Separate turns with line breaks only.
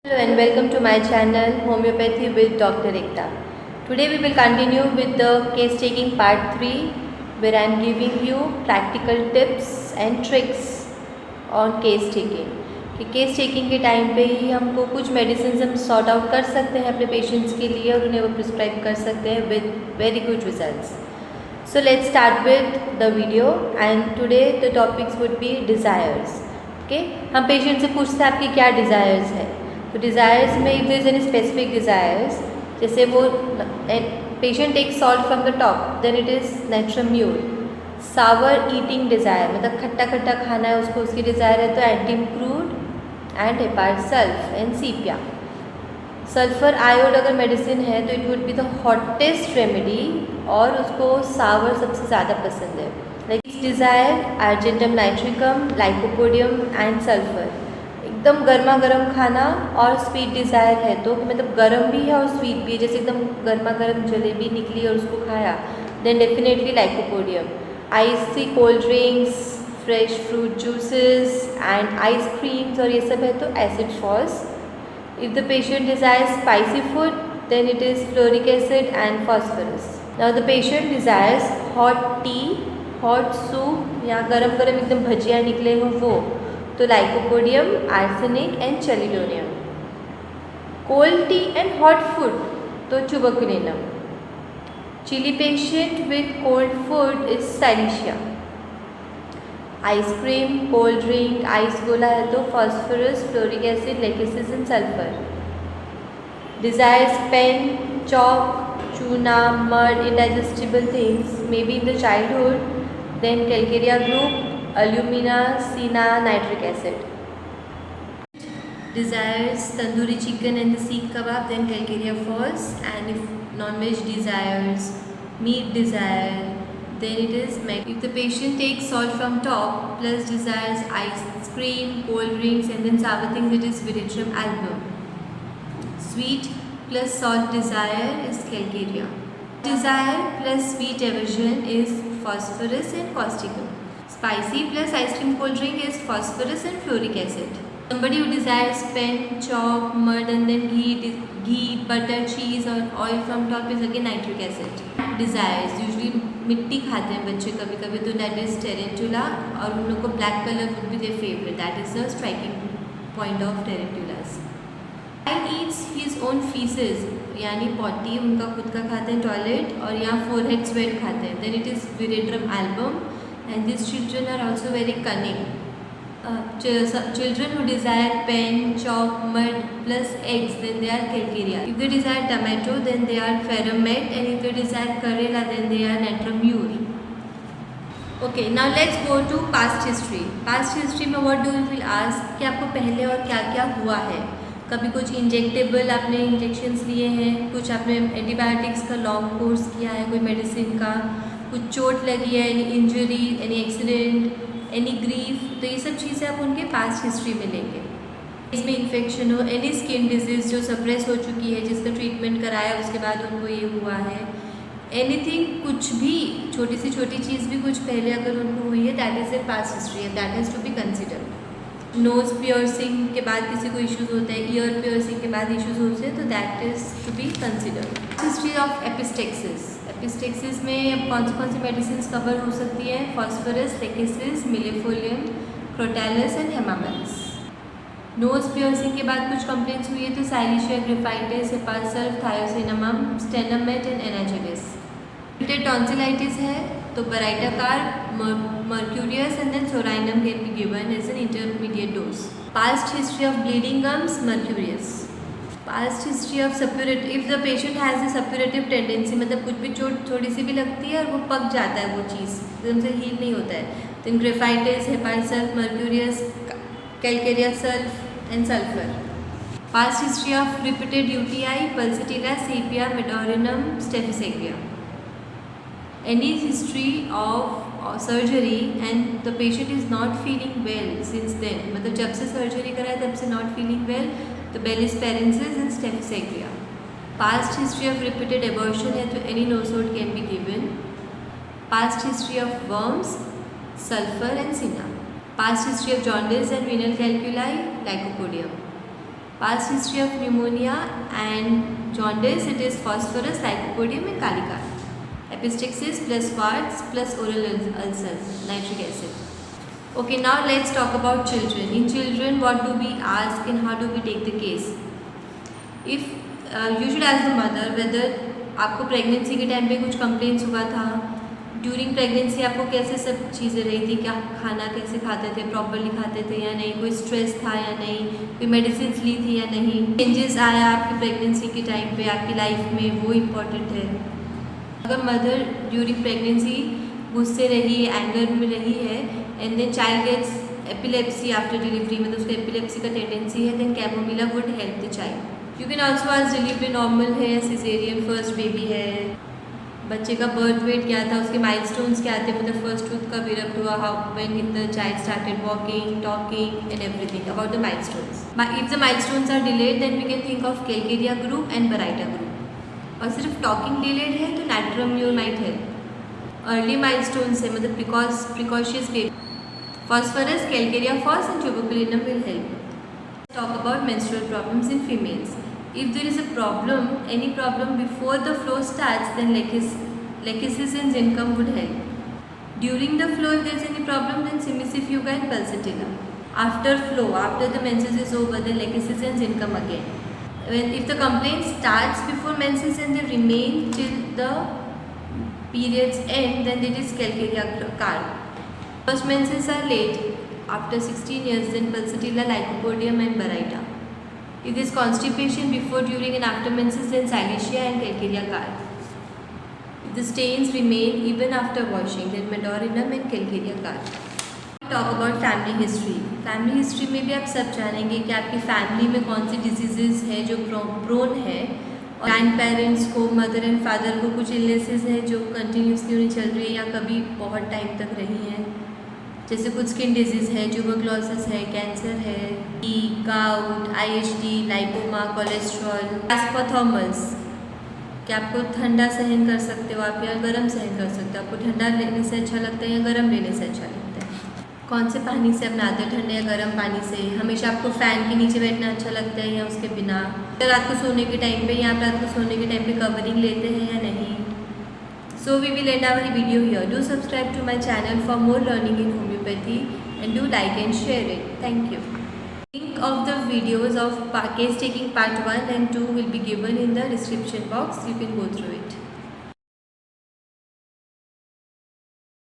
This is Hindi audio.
Hello and welcome to my channel Homeopathy with Dr. Ekta. Today we will continue with the case taking part 3 where I am giving you practical tips and tricks on case taking. कि केस टेकिंग के टाइम पे ही हमको कुछ मेडिसिन हम सॉर्ट आउट कर सकते हैं अपने पेशेंट्स के लिए और उन्हें वो प्रिस्क्राइब कर सकते हैं with very good results. So let's start with the video and today the topics would be desires. Okay, हम पेशेंट से पूछते हैं आपकी क्या डिज़ायर्स है. तो डिज़ायर्स में if there is any specific desires, जैसे वो patient take salt from the top then it is natrum mur. Sour eating desire मतलब खट्टा खट्टा खाना है उसको, उसकी डिज़ायर है तो antim crud and hepar sulph and sepia. Sulphur iod अगर मेडिसिन है तो it would be the hottest remedy और उसको सावर सबसे ज़्यादा पसंद है. Like desire argentum nitricum, lycopodium and sulphur. एकदम गर्मा गर्म खाना और स्वीट डिज़ायर है तो मतलब गर्म भी है और स्वीट भी है, जैसे एकदम गर्मा गर्म जलेबी निकली और उसको खाया then definitely lycopodium. Icy cold drinks, fresh fruit juices and ice creams और ये सब है तो acid falls. If the patient desires spicy food, then it is fluoric acid and phosphorus. Now the patient desires hot tea, hot soup या गरम गरम एकदम भजिया निकले हो वो तो lycopodium, arsenic and chelidonium. Cold tea and hot food तो tuberculinum. Chilly patient with cold food is Silicea. Ice cream, cold drink, ice गोला है तो phosphorus, fluoric acid, lachesis and sulphur. Desires pen, chalk, चूना, mud, indigestible things may be in the childhood then calcarea group, alumina, cina, nitric acid. Desires tandoori chicken and the seekh kebab then calcarea phos. And if non veg desires meat desire then it is if the patient takes salt from top plus desires ice cream, cold drinks and then sour things, it is Veratrum album. Sweet plus salt desire is Calcarea. Desire plus sweet aversion is phosphorus and causticum. Spicy plus ice cream cold drink is phosphorus and fluoric acid. Somebody who desires pen, chalk, mud and then ghee, butter, cheese or oil from top is again nitric acid. Desires usually मिट्टी खाते हैं बच्चे कभी कभी तो दैट इज़ टेरेंटुला और उन लोग को black colour would be their favourite. That is the striking point of tarentulas. Child eats his own faeces यानी पॉटी उनका खुद का खाते हैं टॉयलेट और यहाँ फोरहेड स्वेट खाते हैं then it is veratrum album. And this children are also very cunning. Children who desire pen, chalk, mud plus eggs then they are Calcarea. If they desire tomato then they are Ferromet and if they desire Karela then they are Natramure. Okay, now let's go to past history. Past history में what do you will ask कि आपको पहले और क्या क्या हुआ है. कभी कुछ इंजेक्टेबल आपने इंजेक्शंस लिए हैं, कुछ आपने एंटीबायोटिक्स का लॉन्ग कोर्स किया है कोई मेडिसिन का, कुछ चोट लगी है, any injury, any accident, any grief, तो ये सब चीज़ें आप उनके पास्ट हिस्ट्री में लेंगे. इसमें इन्फेक्शन हो, एनी स्किन डिजीज़ जो सप्रेस हो चुकी है जिसका ट्रीटमेंट कराया उसके बाद उनको ये हुआ है, एनीथिंग कुछ भी छोटी सी छोटी चीज़ भी कुछ पहले अगर उनको हुई है that is a past history and that has to be considered. Nose piercing के बाद किसी को इश्यूज़ होता है, ईयर पियर्सिंग के बाद इश्यूज़ होते हैं तो that is to be considered. History of epistaxis. Epistaxis में अब कौन सी मेडिसिन कवर हो सकती है. Phosphorus, lachesis, millefolium, crotalus and hamamelis. Nose piercing के बाद कुछ कंप्लेंट्स हुई है तो silicea graphites, hepar sulph, thiosinaminum, stannum met and anagallis. Tonsillitis है तो baryta carb, mercurius and then psorinum can be given as an intermediate dose. Past history of bleeding gums, mercurius. Past history of suppurative. If the patient has a suppurative tendency मतलब कुछ भी चोट थोड़ी सी भी लगती है और वो पक जाता है वो चीज़ एकदम से हील नहीं होता है तो graphites, hepar sulph, mercurius, calcarea sulph and sulphur. Past history of repeated UTI, pulsatilla, sepia, medorrhinum, staphysagria. Any history of surgery and the patient is not feeling well since then मतलब जब से सर्जरी कराए तब से नॉट फीलिंग वेल तो bellis perennis and staphysagria. Past history of repeated abortion है तो any nosode can be given. Past history of worms, sulphur and cina. Past history of jaundice and renal calculi, lycopodium. Past history of pneumonia and jaundice, it is phosphorus, lycopodium and kalikat. Epistaxis plus warts plus oral ulcers, nitric acid. Okay, now let's talk about children. In children, what do we ask and how do we take the case? If you should ask the mother whether आपको प्रेगनेंसी के टाइम पे कुछ कंप्लेंट्स हुआ था, ड्यूरिंग प्रेगनेंसी आपको कैसे सब चीज़ें रही थी, क्या खाना कैसे खाते थे, प्रॉपरली खाते थे या नहीं, कोई स्ट्रेस था या नहीं, कोई मेडिसिन ली थी या नहीं, चेंजेस आया आपकी प्रेगनेंसी के टाइम पे आपकी लाइफ में, वो इम्पॉर्टेंट है. अगर मदर ड्यूरिंग प्रेगनेंसी गुस्से रही, एंगर में रही है and then child gets epilepsy after delivery, मतलब उसको एपिलेप्सी का टेंडेंसी है, then chamomilla would help the child. You can also ask delivery normal है या सिजेरियन, फर्स्ट बेबी है, बच्चे का बर्थ वेट क्या था, उसके माइलस्टोन्स क्या थे, मतलब फर्स्ट टूथ कब इरप्ट हुआ, how when the child started walking, talking and everything about the milestones. If the milestones are delayed then we can think of calcarea group and baryta group. और सिर्फ टॉकिंग डिलेड है तो natrum mur might help. Early milestones है मतलब precocious baby, phosphorus, calcarea phos and tuberculinum will help. Talk about menstrual problems in females. If there is a problem, any problem before the flow starts, then lechisis and zincum would help. During the flow, if there is any problem, then simissifuga and pulsatilla. After flow, after the menses is over, then lechisis and zincum again. If the complaint starts before menses and they remain till the periods end, then it is calcarea carp. First menses are late, after 16 years, then pulsatilla, lycopodium and baraita. If there is constipation before, during and after menses, then silicea and calcarea carp. If the stains remain even after washing, then medorinum and calcarea carp. Talk about family history. Family history में भी आप सब जानेंगे कि आपकी फैमिली में कौन सी डिजीजेस है जो प्रोन है, और ग्रैंड पेरेंट्स को, मदर एंड फादर को कुछ इलनेसेस है जो कंटिन्यूसली उन्हें चल रही है या कभी बहुत टाइम तक रही हैं, जैसे कुछ स्किन डिजीज़ है, ट्यूबरक्लोसिस है, कैंसर है, गाउट, IHD, लाइपोमा, कोलेस्ट्रॉल. एस्पथर्मल्स, कि आपको ठंडा सहन कर सकते हो आप या गर्म सहन कर सकते हो, आपको ठंडा लेने से अच्छा लगता है या गर्म लेने से अच्छा लगता है, कौन से पानी से अपनाते हैं, ठंडे या गर्म पानी से, हमेशा आपको फ़ैन के नीचे बैठना अच्छा लगता है या उसके बिना, रात को सोने के टाइम पे या आप रात को सोने के टाइम पे कवरिंग लेते हैं या नहीं. So we will end our video here. Do subscribe to my channel for more learning in homeopathy and do like and share it. Thank you. Link of the videos of case taking part 1 and 2 will be given in the description box. You can go through it.